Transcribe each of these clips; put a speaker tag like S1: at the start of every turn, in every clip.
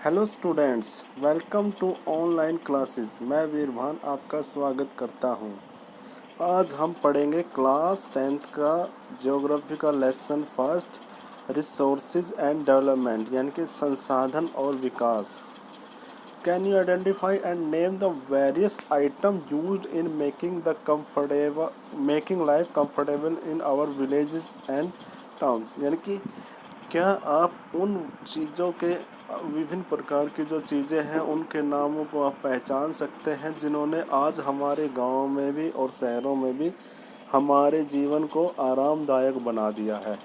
S1: Hello students, welcome to online classes. मैं वीरभान आपका स्वागत करता हूं। आज हम पढ़ेंगे क्लास 10th का ज्योग्राफी का lesson first, resources and development, यानी कि संसाधन और विकास। Can you identify and name the various item used in making life comfortable in our villages and towns. यानी कि क्या आप उन चीज़ों के विभिन्न प्रकार की जो चीज़ें हैं उनके नामों को आप पहचान सकते हैं जिन्होंने आज हमारे गाँव में भी और शहरों में भी हमारे जीवन को आरामदायक बना दिया है।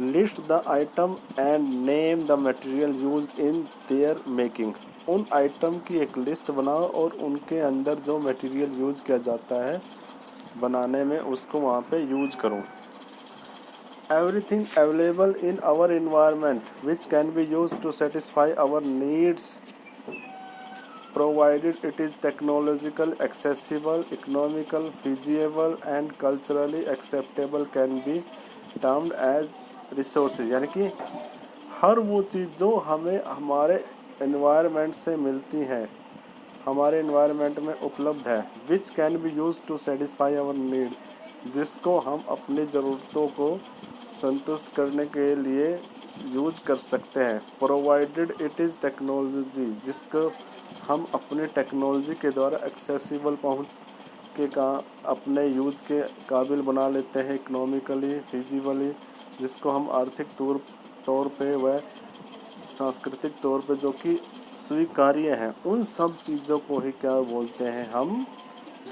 S1: List the item and name the material used in their making. उन आइटम की एक लिस्ट बनाओ और उनके अंदर जो मटेरियल यूज़ किया जाता है बनाने में उसको वहाँ पे यूज करो। Everything available in our environment which can be used to satisfy our needs provided it is technological accessible, economical, feasible and culturally acceptable can be termed as resources। यानी कि हर वो चीज़ जो हमें हमारे environment से मिलती हैं, हमारे environment में उपलब्ध है, which can be used to satisfy our need, जिसको हम अपनी ज़रूरतों को संतुष्ट करने के लिए यूज कर सकते हैं। प्रोवाइडेड इट इज़ टेक्नोलॉजी, जिसको हम अपने टेक्नोलॉजी के द्वारा एक्सेसिबल पहुंच के का अपने यूज के काबिल बना लेते हैं। इकोनॉमिकली फिजिबली, जिसको हम आर्थिक तौर पे व सांस्कृतिक तौर पे जो कि स्वीकार्य हैं, उन सब चीज़ों को ही क्या बोलते हैं, हम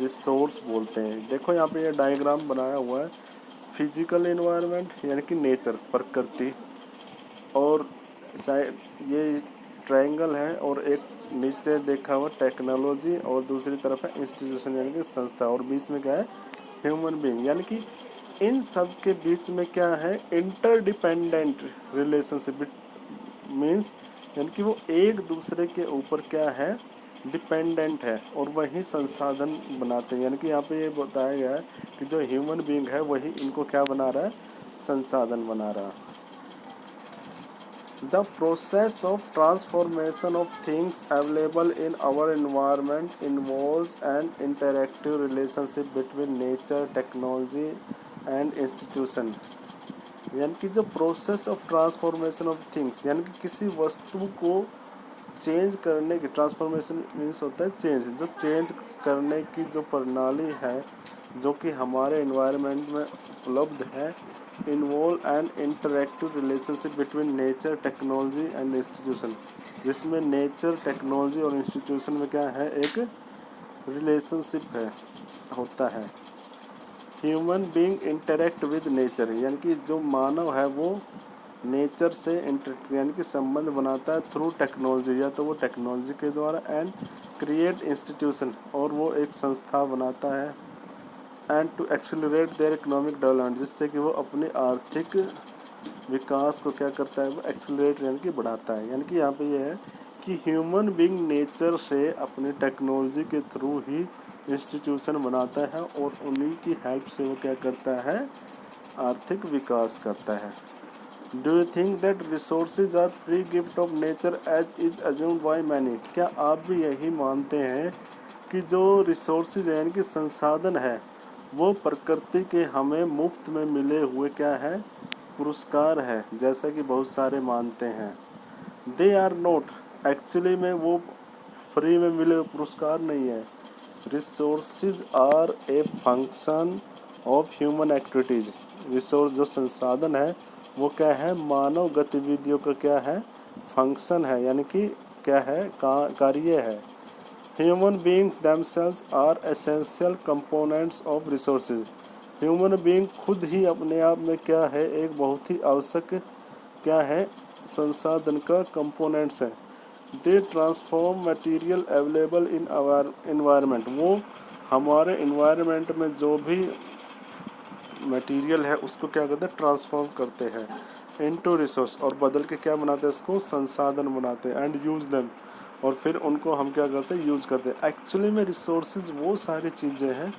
S1: रिसोर्स बोलते हैं। देखो यहाँ पे ये डायग्राम बनाया हुआ है। फिजिकल एनवायरनमेंट यानी कि नेचर, प्रकृति, और साइड ये ट्रायंगल है और एक नीचे देखा हुआ टेक्नोलॉजी और दूसरी तरफ है इंस्टीट्यूशन यानी कि संस्था, और बीच में क्या है, ह्यूमन बीइंग। यानी कि इन सब के बीच में क्या है, इंटरडिपेंडेंट रिलेशनशिप मीन्स, यानी कि वो एक दूसरे के ऊपर क्या है, डिपेंडेंट है और वही संसाधन बनाते हैं। यानी कि यहाँ पे ये बताया गया है कि जो ह्यूमन बीइंग है वही इनको क्या बना रहा है, संसाधन बना रहा है। The process of transformation of things available in our environment involves an interactive relationship between nature, technology and institution. यानी कि जो process of transformation of things, यानी कि किसी वस्तु को चेंज करने की, ट्रांसफॉर्मेशन मीन्स होता है चेंज, जो चेंज करने की जो प्रणाली है जो कि हमारे एनवायरनमेंट में उपलब्ध है, involve N interactive relationship between nature, technology and institution, जिसमें नेचर, टेक्नोलॉजी और इंस्टीट्यूशन में क्या है, एक रिलेशनशिप है, होता है। Human being interact with nature, यानी कि जो मानव है वो नेचर से यानी कि संबंध बनाता है थ्रू टेक्नोलॉजी, या तो वो टेक्नोलॉजी के द्वारा, एंड क्रिएट इंस्टीट्यूशन, और वो एक संस्था बनाता है, and to accelerate their economic development, जिससे कि वो अपने आर्थिक विकास को क्या करता है, वो एक्सेलरेट यानी कि बढ़ाता है। यानी कि यहाँ पे ये है कि ह्यूमन बीइंग नेचर से अपनी टेक्नोलॉजी के थ्रू ही इंस्टीट्यूशन बनाता है और उन्हीं की हेल्प से वो क्या करता है, आर्थिक विकास करता है। Do you think that resources are free gift of nature as is assumed by many? क्या आप भी यही मानते हैं कि जो रिसोर्सेज यानी कि संसाधन है वो प्रकृति के हमें मुफ्त में मिले हुए क्या है, पुरस्कार है, जैसा कि बहुत सारे मानते हैं? दे आर नोट, एक्चुअली में वो फ्री में मिले हुए पुरस्कार नहीं है। Resources are a function of human activities. Resource जो संसाधन है वो क्या है, मानव गतिविधियों का क्या है, फंक्शन है, यानी कि क्या है, कार्य है। Human beings themselves are essential components of resources. Human being खुद ही अपने आप में क्या है, एक बहुत ही आवश्यक क्या है, संसाधन का कंपोनेंट्स है। They transform material available in our environment, वो हमारे एनवायरनमेंट में जो भी मटेरियल है उसको क्या करते हैं, ट्रांसफॉर्म करते हैं इनटू रिसोर्स, और बदल के क्या बनाते हैं, इसको संसाधन बनाते हैं, एंड यूज देम, और फिर उनको हम क्या करते हैं, यूज करते हैं। एक्चुअली में रिसोर्सेज वो सारी चीज़ें हैं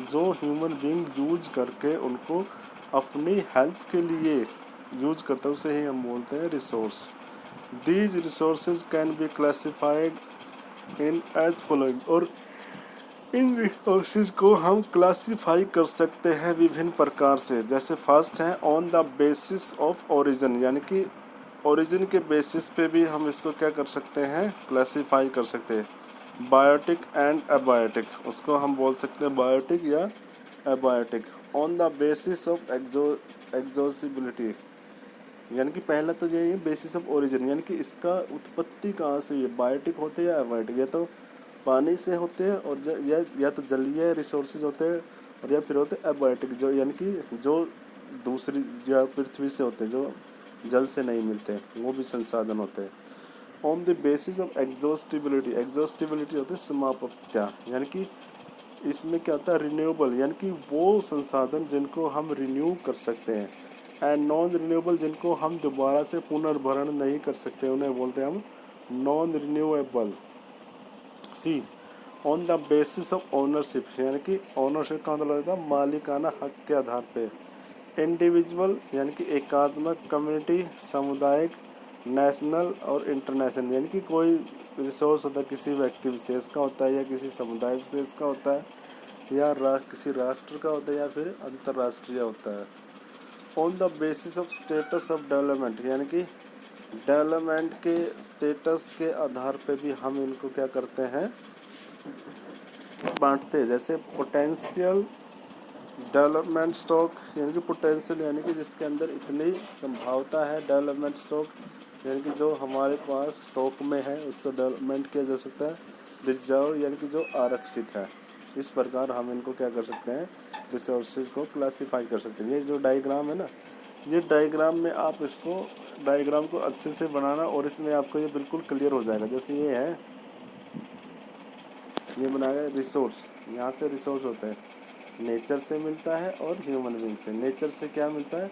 S1: जो ह्यूमन बीइंग यूज करके उनको अपनी हेल्प के लिए यूज करता है, उसे ही हम बोलते हैं resource. These resources can be classified in as following, और इन रिसोर्सेज को हम क्लासीफाई कर सकते हैं विभिन्न प्रकार से। जैसे फर्स्ट है on the basis of origin, यानी कि ओरिजिन के बेसिस पे भी हम इसको क्या कर सकते हैं, क्लासीफाई कर सकते हैं। बायोटिक एंड एबायोटिक, उसको हम बोल सकते हैं बायोटिक या abiotic. On the basis of exhaustibility, यानी कि पहला तो ये है बेसिस ऑफ ओरिजिन, यानी कि इसका उत्पत्ति कहाँ से, ये बायोटिक होते हैं या एबायोटिक, या तो पानी से होते हैं और या तो जलीय रिसोर्सेज होते हैं, और या फिर होते हैं एबायोटिक, जो यानी कि जो दूसरी या पृथ्वी से होते हैं, जो जल से नहीं मिलते, वो भी संसाधन होते हैं। On the basis of exhaustibility, exhaustibility होते हैं समाप्तता, यानी कि इसमें क्या होता है रिन्यूएबल, यानी कि वो संसाधन जिनको हम रिन्यू कर सकते हैं, एंड नॉन रिन्यूएबल जिनको हम दोबारा से पुनर्भरण नहीं कर सकते, उन्हें बोलते हैं हम non renewable. See on the basis of ownership, यानी कि ओनरशिप का मतलब होता है मालिकाना हक के आधार पे। इंडिविजुअल यानी कि एकात्मक, कम्युनिटी सामुदायिक, नेशनल और इंटरनेशनल, यानी कि कोई रिसोर्स होता है किसी व्यक्ति विशेष का होता है या किसी समुदाय विशेष का होता है या किसी राष्ट्र का होता है या फिर अंतर्राष्ट्रीय होता है। On the basis of status of development, यानी कि डेवलपमेंट के स्टेटस के आधार पे भी हम इनको क्या करते हैं, बांटते हैं। जैसे पोटेंशियल डेवलपमेंट स्टॉक, यानी कि पोटेंशियल यानी कि जिसके अंदर इतनी संभावना है, डेवलपमेंट स्टॉक यानी कि जो हमारे पास स्टॉक में है उसको डेवलपमेंट किया जा सकता है। रिजर्व यानी कि जो आरक्षित है। इस प्रकार हम इनको क्या कर सकते हैं, रिसोर्सेज को क्लासीफाई कर सकते हैं। ये जो डायग्राम है ना, ये डायग्राम में आप इसको डायग्राम को अच्छे से बनाना और इसमें आपको ये बिल्कुल क्लियर हो जाएगा। जैसे ये है, ये बनाया रिसोर्स, यहाँ से रिसोर्स होता है, नेचर से मिलता है और ह्यूमन बीइंग से। नेचर से क्या मिलता है,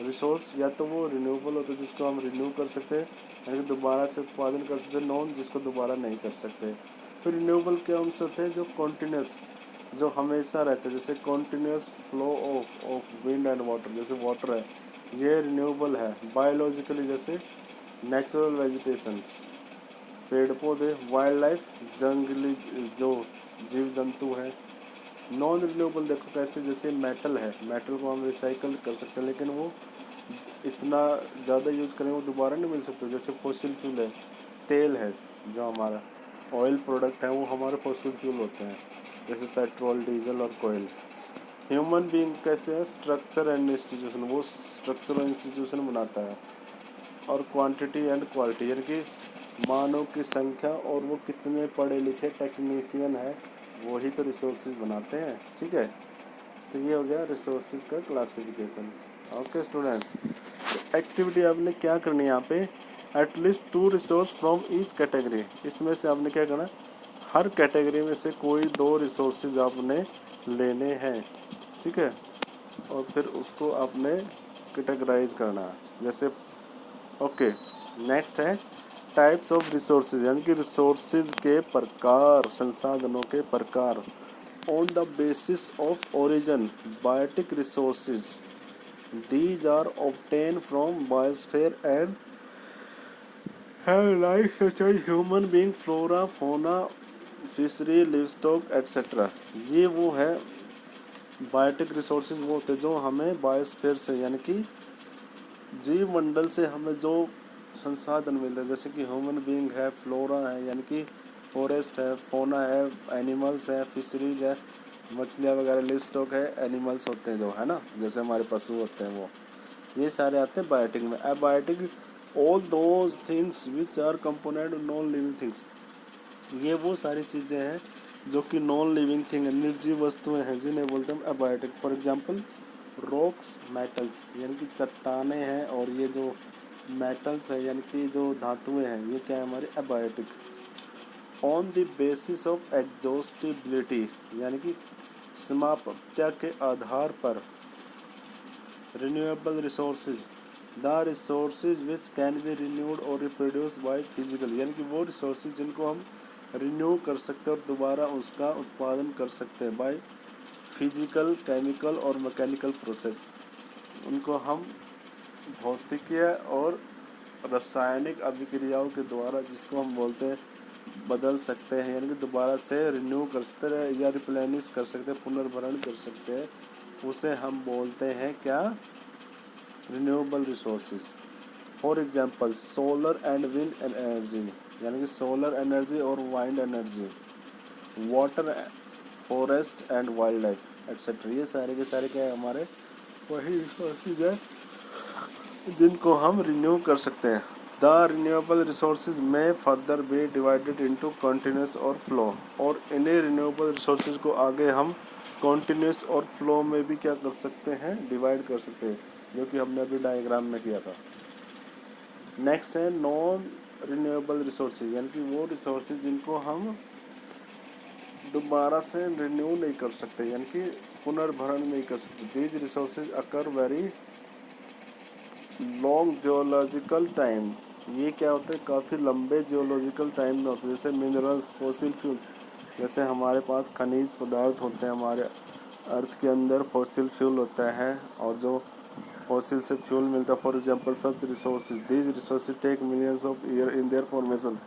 S1: रिसोर्स, या तो वो रिन्यूएबल होता है जिसको हम रिन्यू कर सकते हैं, यानी कि दोबारा से उत्पादन कर सकते हैं, नॉन जिसको दोबारा नहीं कर सकते। फिर रिन्यूएबल क्या उनसे होते हैं जो कॉन्टीन्यूस, जो हमेशा रहते हैं, जैसे continuous flow of wind and water, जैसे वाटर है ये रिन्यूएबल है। बायोलॉजिकली जैसे नेचुरल वेजिटेशन, पेड़ पौधे, वाइल्ड लाइफ, जंगली जो जीव जंतु हैं। नॉन रिन्यूएबल देखो कैसे, जैसे मेटल है, मेटल को हम रिसाइकल कर सकते हैं लेकिन वो इतना ज़्यादा यूज़ करेंगे वो दोबारा नहीं मिल सकता। जैसे फॉसिल फ्यूल है, तेल है, जो हमारा ऑयल प्रोडक्ट है वो हमारे फॉसिल फ्यूल होते हैं, जैसे पेट्रोल, डीजल और कोयल। ह्यूमन बीइंग कैसे है, स्ट्रक्चर एंड इंस्टीट्यूशन, वो स्ट्रक्चर और इंस्टीट्यूशन बनाता है। और क्वांटिटी एंड क्वालिटी, यानी कि मानव की संख्या और वो कितने पढ़े लिखे टेक्नीशियन है, वही तो रिसोर्सेज बनाते हैं। ठीक है, तो ये हो गया रिसोर्सेज का क्लासिफिकेशन। ओके स्टूडेंट्स, तो एक्टिविटी आपने क्या करनी है यहाँ पे, at least 2 resource from each category, इसमें से आपने क्या करना, हर कैटेगरी में से कोई 2 रिसोर्सेज आपने लेने हैं। ठीक है, और फिर उसको आपने कैटेगराइज करना है। जैसे ओके, नेक्स्ट है टाइप्स ऑफ रिसोर्सेज, यानी कि रिसोर्सेज के प्रकार, संसाधनों के प्रकार। On the basis of origin, biotic resources, these are obtained from biosphere and have life such as human being, flora, fauna, fishery, livestock etc. ये वो है बायोटिक रिसोर्सेज, वो होते हैं जो हमें बायोस्फीयर से यानी कि जीव मंडल से हमें जो संसाधन मिलते हैं, जैसे कि ह्यूमन बीइंग है, फ्लोरा है यानी कि फॉरेस्ट है, फोना है, एनिमल्स है, फिशरीज है, मछलियाँ वगैरह, लिव स्टॉक है, एनिमल्स होते हैं जो है ना, जैसे हमारे पशु होते हैं, वो ये सारे आते हैं बायोटिक में। Abiotic all those things which R component non living things, ये वो सारी चीज़ें हैं जो कि नॉन लिविंग थिंग है, निर्जीव वस्तुएं हैं, जिन्हें बोलते हैं abiotic. For example rocks, metals यानी कि चट्टाने हैं, और ये जो मेटल्स है यानी कि जो धातुएं हैं, ये क्या है हमारे abiotic. On the basis of exhaustibility, यानी कि समाप्तता के आधार पर। Renewable resources, the resources which can be renewed और रिप्रोड्यूस बाय फिजिकल, यानी कि वो रिसोर्सेज जिनको हम रिन्यू कर सकते हैं और दोबारा उसका उत्पादन कर सकते हैं बाय फिजिकल, केमिकल और मैकेनिकल प्रोसेस। उनको हम भौतिकीय और रासायनिक अभिक्रियाओं के द्वारा, जिसको हम बोलते हैं बदल सकते हैं, यानी कि दोबारा से रिन्यू कर सकते हैं या रिप्लेनिश कर सकते हैं, पुनर्भरण कर सकते हैं, उसे हम बोलते हैं क्या? Renewable resources. For example solar and wind energy, यानी कि सोलर एनर्जी और wind energy, water, forest and wild life etcetera. ये सारे के सारे क्या है? हमारे वही रिसोर्सेज है जिनको हम रिन्यू कर सकते हैं। द रिन्यूएबल रिसोर्सेज में further be divided into continuous और फ्लो, और इन्हें रिन्यूएबल रिसोर्सेज को आगे हम कंटिन्यूस और फ्लो में भी क्या कर सकते हैं? डिवाइड कर सकते हैं, जो कि हमने अभी डायग्राम में किया था। नेक्स्ट है नॉन रिन्यूएबल रिसोर्सेज, यानी कि वो रिसोर्सेज जिनको हम दोबारा से रिन्यू नहीं कर सकते, यानी कि पुनर्भरण नहीं कर सकते। These resources occur very long geological times, ये क्या होते हैं? काफ़ी लंबे जियोलॉजिकल टाइम में होते हैं। जैसे मिनरल्स, फॉसिल फ्यूल्स, जैसे हमारे पास खनिज पदार्थ होते हैं, हमारे अर्थ के अंदर फॉसिल फ्यूल होता है, और जो फॉसिल से फ्यूल मिलता है, for example such resources, these resources take millions of year in their formation.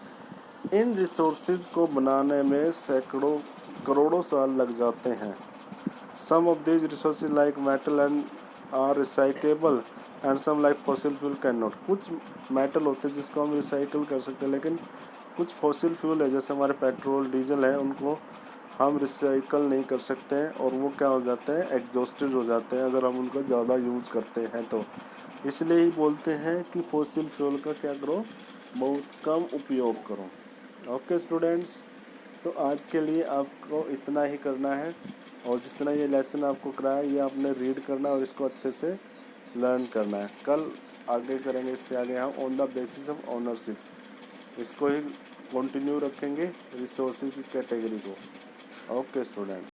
S1: इन रिसोर्सेज को बनाने में सैकड़ों करोड़ों साल लग जाते हैं। Some of these resources like metal and are recyclable and some like fossil fuel can not. कुछ मेटल होते हैं जिसको हम रिसाइकिल कर सकते हैं, लेकिन कुछ फॉसिल फ्यूल है जैसे हमारे पेट्रोल, डीजल है, उनको हम रिसाइकल नहीं कर सकते हैं, और वो क्या हो जाते हैं? एग्जॉस्टेड हो जाते हैं अगर हम उनका ज़्यादा यूज़ करते हैं तो। इसलिए ही बोलते हैं कि फॉसिल फ्यूल का क्या करो? बहुत कम उपयोग करो। ओके स्टूडेंट्स, तो आज के लिए आपको इतना ही करना है, और जितना ये लेसन आपको कराया ये आपने रीड करना है और इसको अच्छे से लर्न करना है। कल आगे करेंगे, इससे आगे हम on the basis of ownership, इसको ही कंटिन्यू रखेंगे, रिसोर्सेज की कैटेगरी को। Okay students.